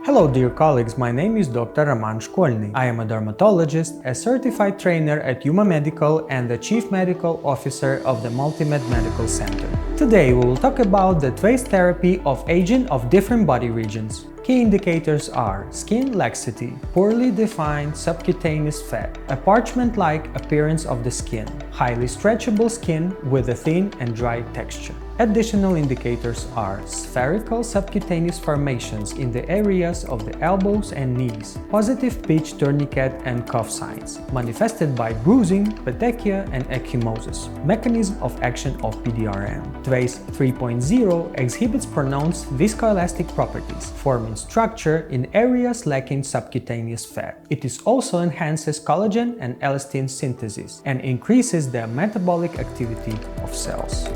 Hello dear colleagues, my name is Dr. Shkolnyi. I am a dermatologist, a certified trainer at Yuma Medical and the Chief Medical Officer of the Multimed Medical Center. Today we will talk about the TwAc therapy of aging of different body regions. Key indicators are skin laxity, poorly defined subcutaneous fat, a parchment-like appearance of the skin, highly stretchable skin with a thin and dry texture. Additional indicators are spherical subcutaneous formations in the areas of the elbows and knees, positive pitch tourniquet and cuff signs, manifested by bruising, petechiae and ecchymosis. Mechanism of action of PDRN. TwAc 3.0 exhibits pronounced viscoelastic properties, forming structure in areas lacking subcutaneous fat. It also enhances collagen and elastin synthesis and increases the metabolic activity of cells.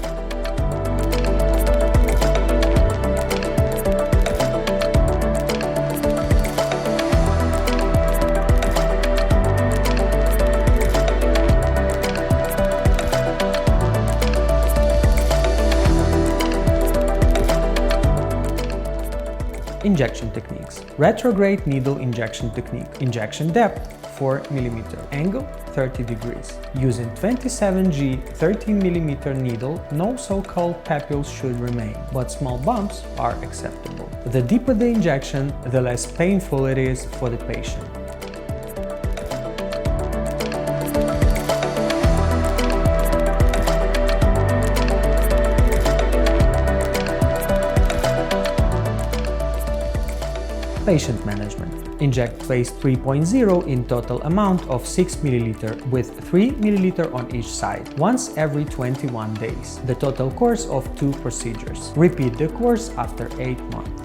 Injection techniques. Retrograde needle injection technique. Injection depth 4 mm. Angle 30 degrees. Using 27G 30 mm needle, no so-called papules should remain, but small bumps are acceptable. The deeper the injection, the less painful it is for the patient. Patient management. Inject TwAc 3.0 in total amount of 6 ml with 3 ml on each side, once every 21 days. The total course of 2 procedures. Repeat the course after 8 months.